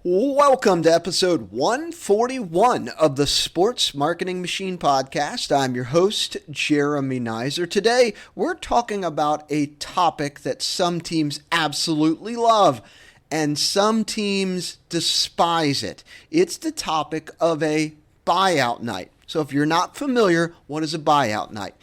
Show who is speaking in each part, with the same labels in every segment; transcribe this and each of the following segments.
Speaker 1: Welcome to episode 141 of the Sports Marketing Machine podcast. I'm your host, Jeremy Nizer. Today, we're talking about a topic that some teams absolutely love and some teams despise it. It's the topic of a buyout night. So if you're not familiar, what is a buyout night?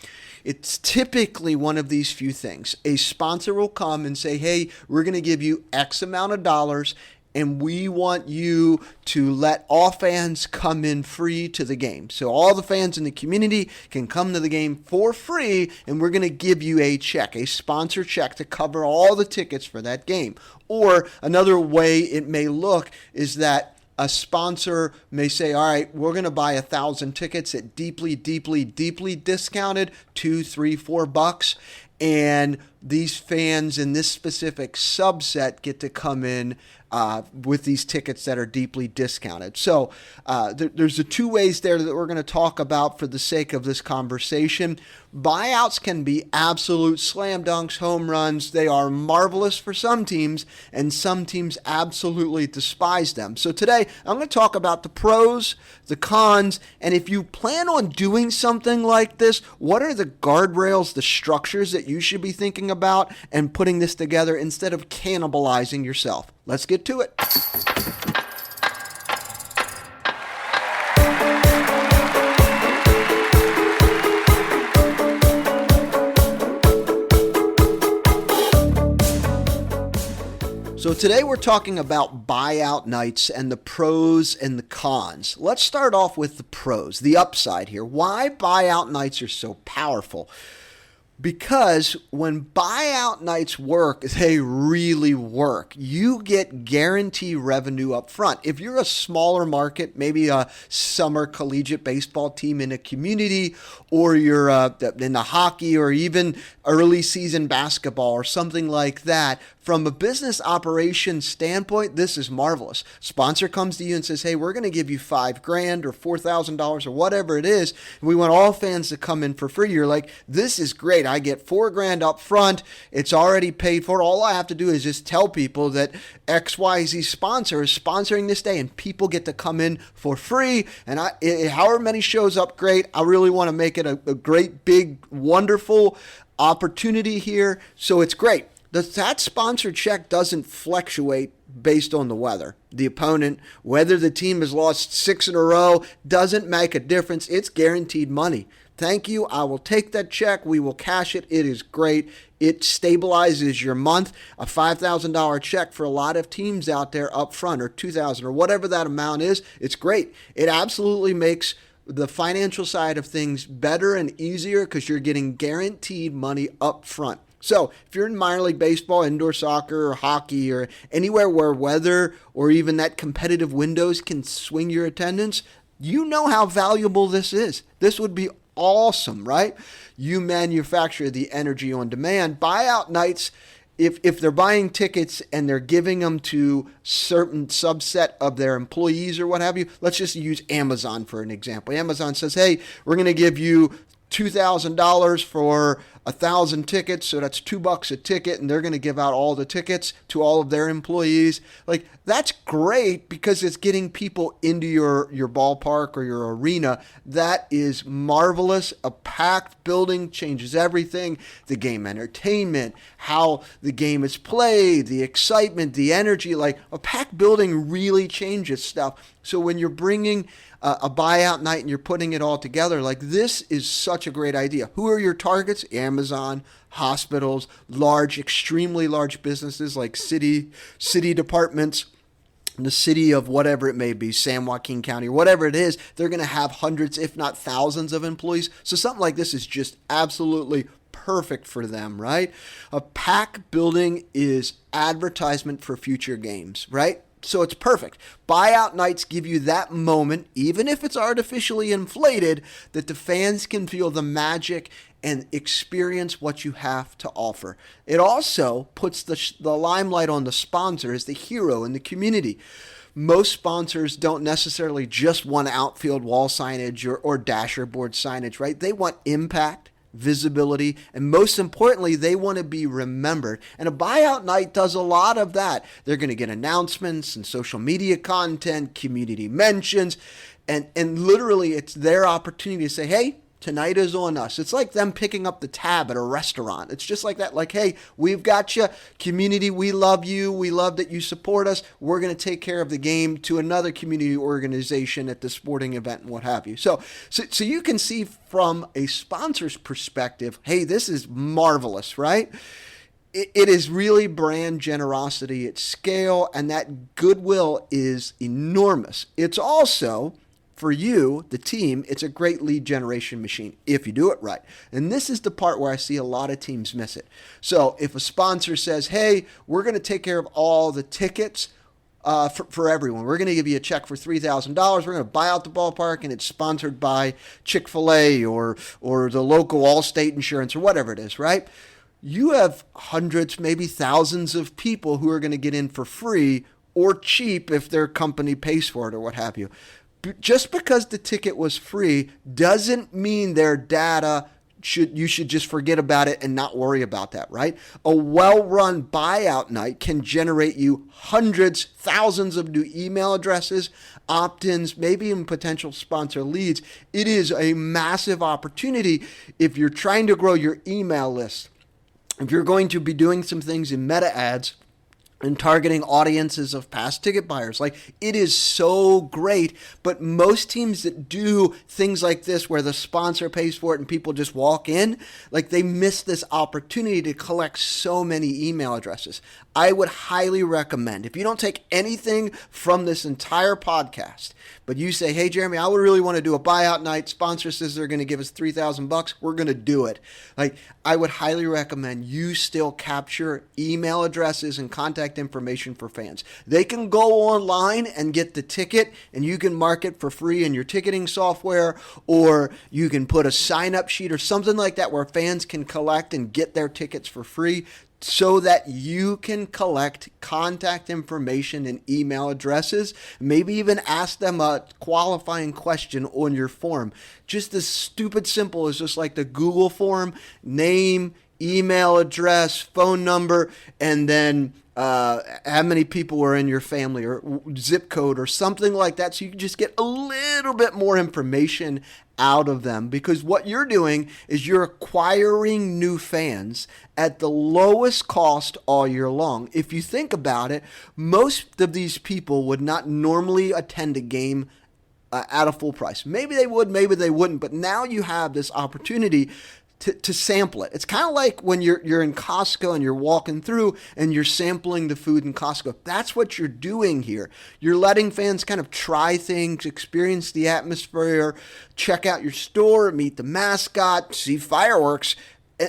Speaker 1: It's typically one of these few things. A sponsor will come and say, hey, we're going to give you X amount of dollars and we want you to let all fans come in free to the game. So all the fans in the community can come to the game for free, and we're going to give you a check, a sponsor check to cover all the tickets for that game. Or another way it may look is that a sponsor may say, all right, we're going to buy 1,000 tickets at deeply discounted, $2, $3, $4. And these fans in this specific subset get to come in with these tickets that are deeply discounted. So there's the two ways there that we're going to talk about for the sake of this conversation. Buyouts can be absolute slam dunks, home runs. They are marvelous for some teams, and some teams absolutely despise them. So today, I'm going to talk about the pros, the cons, and if you plan on doing something like this, what are the guardrails, the structures that you should be thinking about and putting this together instead of cannibalizing yourself. Let's get to it. So today we're talking about buyout nights and the pros and the cons. Let's start off with the pros, the upside here. Why buyout nights are so powerful? Because when buyout nights work, they really work. You get guaranteed revenue up front. If you're a smaller market, maybe a summer collegiate baseball team in a community, or you're in the hockey or even early season basketball or something like that, from a business operations standpoint, this is marvelous. Sponsor comes to you and says, hey, we're going to give you $5,000 or $4,000 or whatever it is. We want all fans to come in for free. You're like, this is great. I get $4,000 up front. It's already paid for. All I have to do is just tell people that XYZ sponsor is sponsoring this day and people get to come in for free. And however many shows up, great. I really want to make it a great, big, wonderful opportunity here. So it's great. That sponsor check doesn't fluctuate based on the weather. The opponent, whether the team has lost 6 in a row, doesn't make a difference. It's guaranteed money. Thank you. I will take that check. We will cash it. It is great. It stabilizes your month. A $5,000 check for a lot of teams out there up front, or $2,000 or whatever that amount is. It's great. It absolutely makes the financial side of things better and easier because you're getting guaranteed money up front. So if you're in minor league baseball, indoor soccer, or hockey, or anywhere where weather or even that competitive windows can swing your attendance, you know how valuable this is. This would be awesome, right? You manufacture the energy on demand. Buyout nights, if they're buying tickets and they're giving them to certain subset of their employees or what have you, let's just use Amazon for an example. Amazon says, hey, we're going to give you $2,000 for 1,000 tickets, so that's $2 a ticket, and they're going to give out all the tickets to all of their employees. Like, that's great because it's getting people into your ballpark or your arena. That is marvelous. A packed building changes everything. The game entertainment, how the game is played, the excitement, the energy. Like, a packed building really changes stuff. So when you're bringing a buyout night and you're putting it all together, like, this is such a great idea. Who are your targets? Amazon, hospitals, extremely large businesses like city departments, the city of whatever it may be, San Joaquin County, or whatever it is. They're going to have hundreds, if not thousands of employees. So something like this is just absolutely perfect for them, right? A pack building is advertisement for future games, right? So it's perfect. Buyout nights give you that moment, even if it's artificially inflated, that the fans can feel the magic and experience what you have to offer. It also puts the limelight on the sponsor as the hero in the community. Most sponsors don't necessarily just want outfield wall signage or dasher board signage, right? They want impact. visibility, and most importantly, they want to be remembered. And a buyout night does a lot of that. They're going to get announcements and social media content, community mentions, and literally it's their opportunity to say, hey, tonight is on us. It's like them picking up the tab at a restaurant. It's just like that. Like, hey, we've got you. Community, we love you. We love that you support us. We're going to take care of the game to another community organization at the sporting event and what have you. So you can see from a sponsor's perspective, hey, this is marvelous, right? It is really brand generosity at scale, and that goodwill is enormous. It's also, for you, the team, it's a great lead generation machine if you do it right. And this is the part where I see a lot of teams miss it. So if a sponsor says, hey, we're going to take care of all the tickets for everyone. We're going to give you a check for $3,000. We're going to buy out the ballpark, and it's sponsored by Chick-fil-A or the local Allstate Insurance or whatever it is, right? You have hundreds, maybe thousands of people who are going to get in for free or cheap if their company pays for it or what have you. Just because the ticket was free doesn't mean their data you should just forget about it and not worry about that, right? A well-run buyout night can generate you hundreds, thousands of new email addresses, opt-ins, maybe even potential sponsor leads. It is a massive opportunity if you're trying to grow your email list. If you're going to be doing some things in meta ads and targeting audiences of past ticket buyers. Like, it is so great, but most teams that do things like this where the sponsor pays for it and people just walk in, like, they miss this opportunity to collect so many email addresses. I would highly recommend, if you don't take anything from this entire podcast, but you say, hey, Jeremy, I would really want to do a buyout night. Sponsor says they're going to give us $3,000. We're going to do it. Like, I would highly recommend you still capture email addresses and contact information for fans. They can go online and get the ticket, and you can mark it for free in your ticketing software, or you can put a sign-up sheet or something like that where fans can collect and get their tickets for free, so that you can collect contact information and email addresses, maybe even ask them a qualifying question on your form. Just as stupid simple as just like the Google form, name, email address, phone number, and then how many people are in your family or zip code or something like that, so you can just get a little bit more information out of them. Because what you're doing is you're acquiring new fans at the lowest cost all year long. If you think about it, most of these people would not normally attend a game at a full price. Maybe they would, maybe they wouldn't, but now you have this opportunity to sample it. It's kind of like when you're in Costco and you're walking through and you're sampling the food in Costco. That's what you're doing here. You're letting fans kind of try things, experience the atmosphere, check out your store, meet the mascot, see fireworks,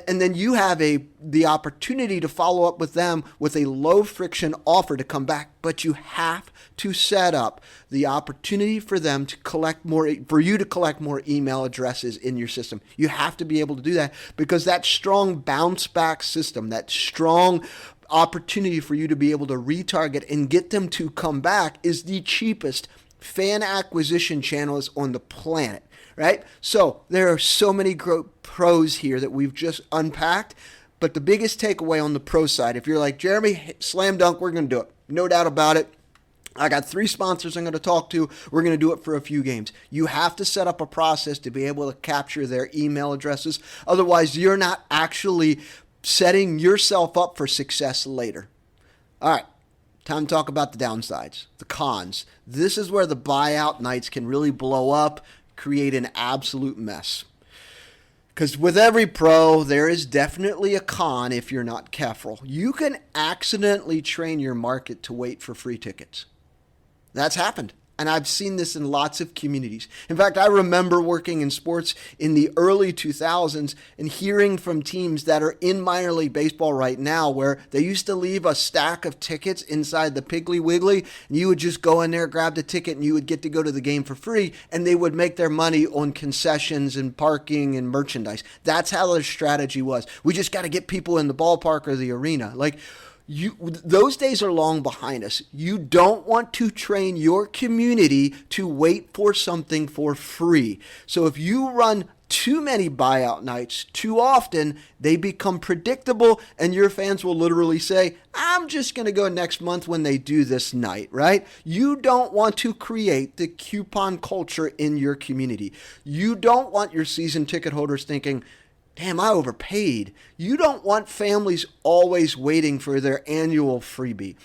Speaker 1: and then you have the opportunity to follow up with them with a low friction offer to come back. But you have to set up the opportunity for them to collect more, for you to collect more email addresses in your system. You have to be able to do that, because that strong bounce back system, that strong opportunity for you to be able to retarget and get them to come back, is the cheapest fan acquisition channels on the planet. Right? So there are so many pros here that we've just unpacked. But the biggest takeaway on the pro side, if you're like, Jeremy, slam dunk, we're going to do it. No doubt about it. I got 3 sponsors I'm going to talk to. We're going to do it for a few games. You have to set up a process to be able to capture their email addresses. Otherwise, you're not actually setting yourself up for success later. All right. Time to talk about the downsides, the cons. This is where the buyout nights can really blow up, create an absolute mess. Because with every pro, there is definitely a con if you're not careful. You can accidentally train your market to wait for free tickets. That's happened. And I've seen this in lots of communities. In fact, I remember working in sports in the early 2000s and hearing from teams that are in minor league baseball right now, where they used to leave a stack of tickets inside the Piggly Wiggly, and you would just go in there, grab the ticket, and you would get to go to the game for free, and they would make their money on concessions and parking and merchandise. That's how their strategy was. We just got to get people in the ballpark or the arena. Those days are long behind us. You don't want to train your community to wait for something for free. So if you run too many buyout nights too often, they become predictable, and your fans will literally say, I'm just going to go next month when they do this night, right? You don't want to create the coupon culture in your community. You don't want your season ticket holders thinking, damn, I overpaid. You don't want families always waiting for their annual freebie.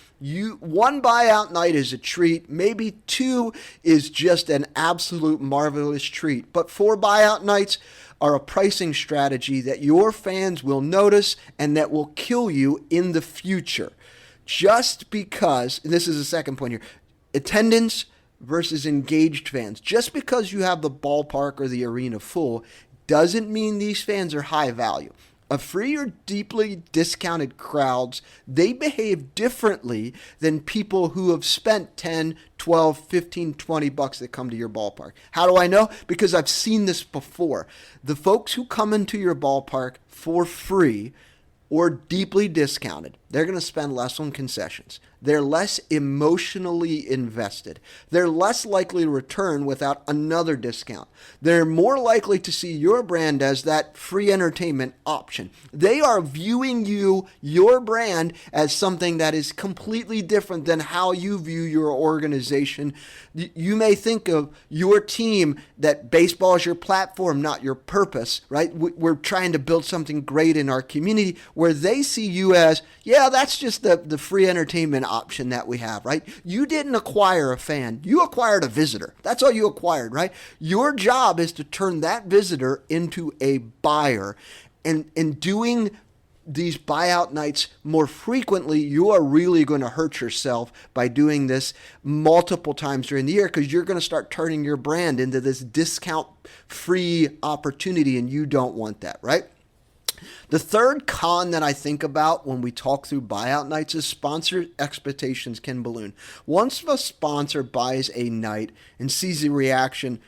Speaker 1: One buyout night is a treat. Maybe two is just an absolute marvelous treat. But 4 buyout nights are a pricing strategy that your fans will notice and that will kill you in the future. Just because, and this is the second point here, attendance versus engaged fans. Just because you have the ballpark or the arena full doesn't mean these fans are high value. A free or deeply discounted crowds, they behave differently than people who have spent 10, 12, 15, 20 bucks that come to your ballpark. How do I know? Because I've seen this before. The folks who come into your ballpark for free or deeply discounted, they're going to spend less on concessions. They're less emotionally invested. They're less likely to return without another discount. They're more likely to see your brand as that free entertainment option. They are viewing you, your brand, as something that is completely different than how you view your organization. You may think of your team that baseball is your platform, not your purpose, right? We're trying to build something great in our community, where they see you as, yeah, that's just the free entertainment option that we have, right? You didn't acquire a fan. You acquired a visitor. That's all you acquired, right? Your job is to turn that visitor into a buyer. And in doing these buyout nights more frequently, you are really going to hurt yourself by doing this multiple times during the year, because you're going to start turning your brand into this discount free opportunity, and you don't want that, right? The third con that I think about when we talk through buyout nights is sponsor expectations can balloon. Once a sponsor buys a night and sees the reaction,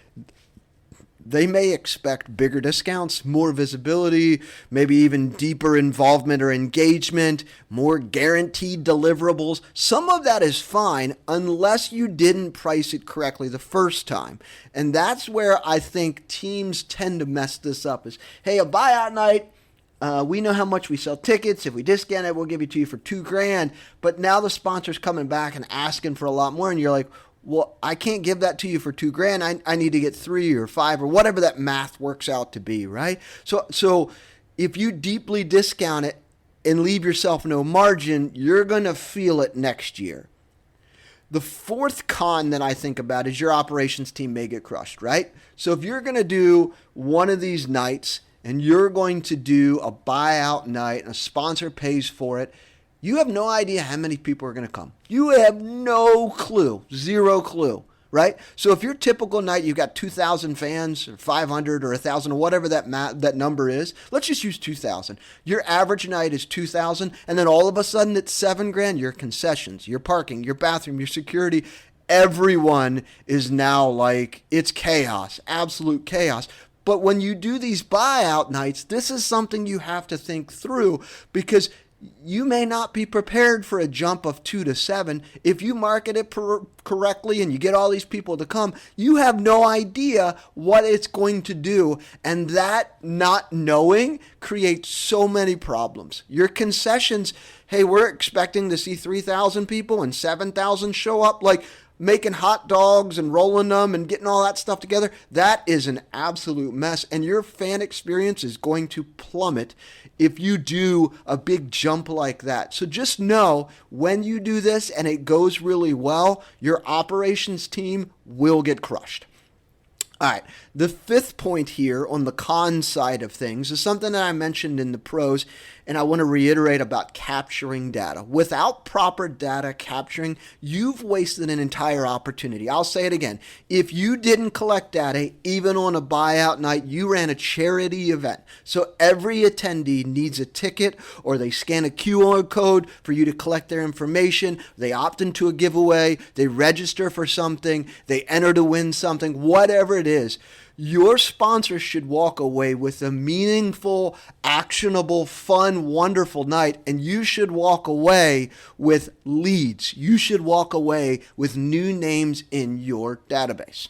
Speaker 1: they may expect bigger discounts, more visibility, maybe even deeper involvement or engagement, more guaranteed deliverables. Some of that is fine unless you didn't price it correctly the first time. And that's where I think teams tend to mess this up is, hey, a buyout night, we know how much we sell tickets. If we discount it, we'll give it to you for $2,000. But now the sponsor's coming back and asking for a lot more. And you're like, well, I can't give that to you for $2,000. I need to get 3 or 5 or whatever that math works out to be, right? So if you deeply discount it and leave yourself no margin, you're going to feel it next year. The fourth con that I think about is your operations team may get crushed, right? So if you're going to do one of these nights and you're going to do a buyout night and a sponsor pays for it, you have no idea how many people are going to come. You have no clue, 0 clue, right? So if your typical night, you've got 2,000 fans or 500 or 1,000 or whatever that number is, let's just use 2,000. Your average night is 2,000, and then all of a sudden it's $7,000. Your concessions, your parking, your bathroom, your security, everyone is now like, it's chaos, absolute chaos. But when you do these buyout nights, this is something you have to think through, because you may not be prepared for a jump of 2 to 7. If you market it correctly and you get all these people to come, you have no idea what it's going to do. And that not knowing creates so many problems. Your concessions, hey, we're expecting to see 3,000 people and 7,000 show up. Like, making hot dogs and rolling them and getting all that stuff together, that is an absolute mess. And your fan experience is going to plummet if you do a big jump like that. So just know, when you do this and it goes really well, your operations team will get crushed. All right, the fifth point here on the con side of things is something that I mentioned in the pros, and I want to reiterate about capturing data. Without proper data capturing, you've wasted an entire opportunity. I'll say it again. If you didn't collect data, even on a buyout night, you ran a charity event. So every attendee needs a ticket, or they scan a QR code for you to collect their information. They opt into a giveaway. They register for something. They enter to win something, whatever it is. Your sponsor should walk away with a meaningful, actionable, fun, wonderful night, and you should walk away with leads. You should walk away with new names in your database.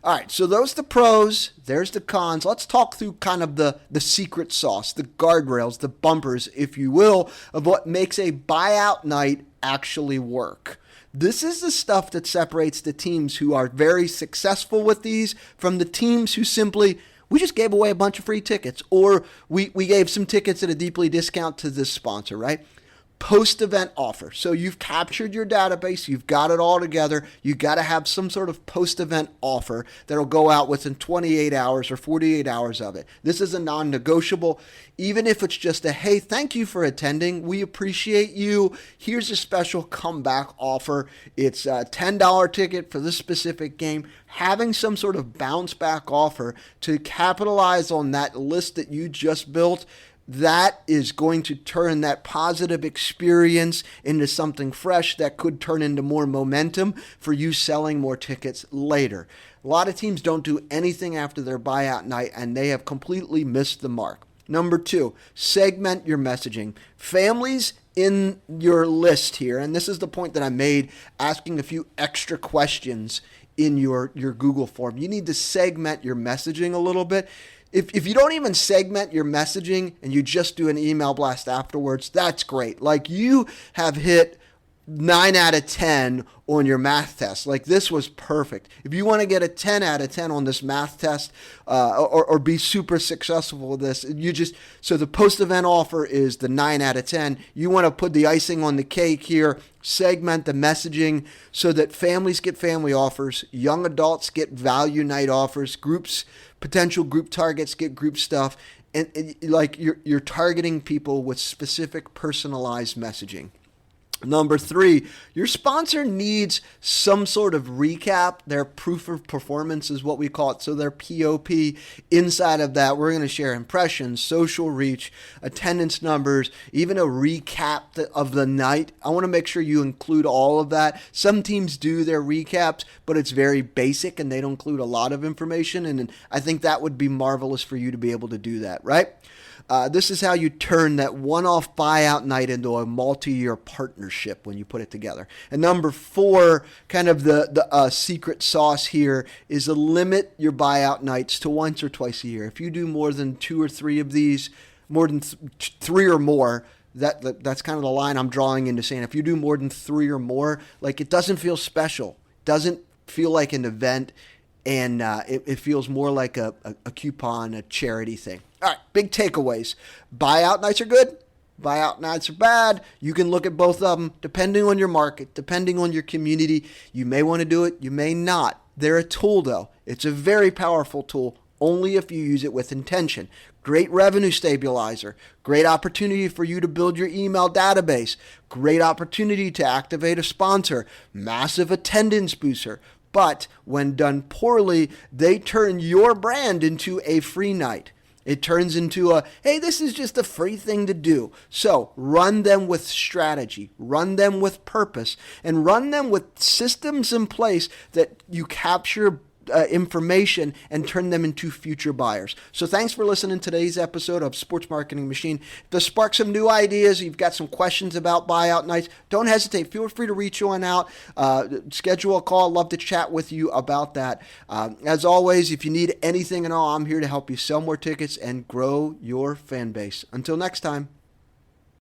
Speaker 1: All right, so those are the pros. There's the cons. Let's talk through kind of the secret sauce, the guardrails, the bumpers, if you will, of what makes a buyout night actually work. This is the stuff that separates the teams who are very successful with these from the teams who simply, we just gave away a bunch of free tickets, or we gave some tickets at a deeply discount to this sponsor, right? Post-event offer. So you've captured your database, you've got it all together, you got to have some sort of post-event offer that'll go out within 28 hours or 48 hours of it. This is a non-negotiable, even if it's just a, hey, thank you for attending, we appreciate you, here's a special comeback offer, it's a $10 ticket for this specific game. Having some sort of bounce back offer to capitalize on that list that you just built, that is going to turn that positive experience into something fresh that could turn into more momentum for you selling more tickets later. A lot of teams don't do anything after their buyout night, and they have completely missed the mark. Number 2, segment your messaging. Families in your list here, and this is the point that I made, asking a few extra questions in your Google form. You need to segment your messaging a little bit. If you don't even segment your messaging and you just do an email blast afterwards, that's great. Like, you have hit 9 out of 10 on your math test. Like, this was perfect. If you want to get a 10 out of 10 on this math test or be super successful with this, so the post-event offer is the 9 out of 10. You want to put the icing on the cake here, segment the messaging so that families get family offers, young adults get value night offers, potential group targets get group stuff, and like you're targeting people with specific personalized messaging. Number 3, your sponsor needs some sort of recap. Their proof of performance is what we call it. So their POP. Inside of that, we're going to share impressions, social reach, attendance numbers, even a recap of the night. I want to make sure you include all of that. Some teams do their recaps, but it's very basic and they don't include a lot of information. And I think that would be marvelous for you to be able to do that, right? This is how you turn that one-off buyout night into a multi-year partnership when you put it together. And number 4, kind of the secret sauce here, is to limit your buyout nights to once or twice a year. If you do more than 2 or 3 of these, more than 3 or more, that's kind of the line I'm drawing into saying if you do more than 3 or more, like, it doesn't feel special. It doesn't feel like an event, and it feels more like a coupon, a charity thing. All right, big takeaways. Buyout nights are good. Buyout nights are bad. You can look at both of them depending on your market, depending on your community. You may want to do it. You may not. They're a tool, though. It's a very powerful tool, only if you use it with intention. Great revenue stabilizer. Great opportunity for you to build your email database. Great opportunity to activate a sponsor. Massive attendance booster. But when done poorly, they turn your brand into a free night. It turns into a, hey, this is just a free thing to do. So run them with strategy, run them with purpose, and run them with systems in place that you capture information and turn them into future buyers. So thanks for listening to today's episode of Sports Marketing Machine. To spark some new ideas, you've got some questions about buyout nights, don't hesitate. Feel free to reach on out. Schedule a call. I'd love to chat with you about that. As always, if you need anything at all, I'm here to help you sell more tickets and grow your fan base. Until next time.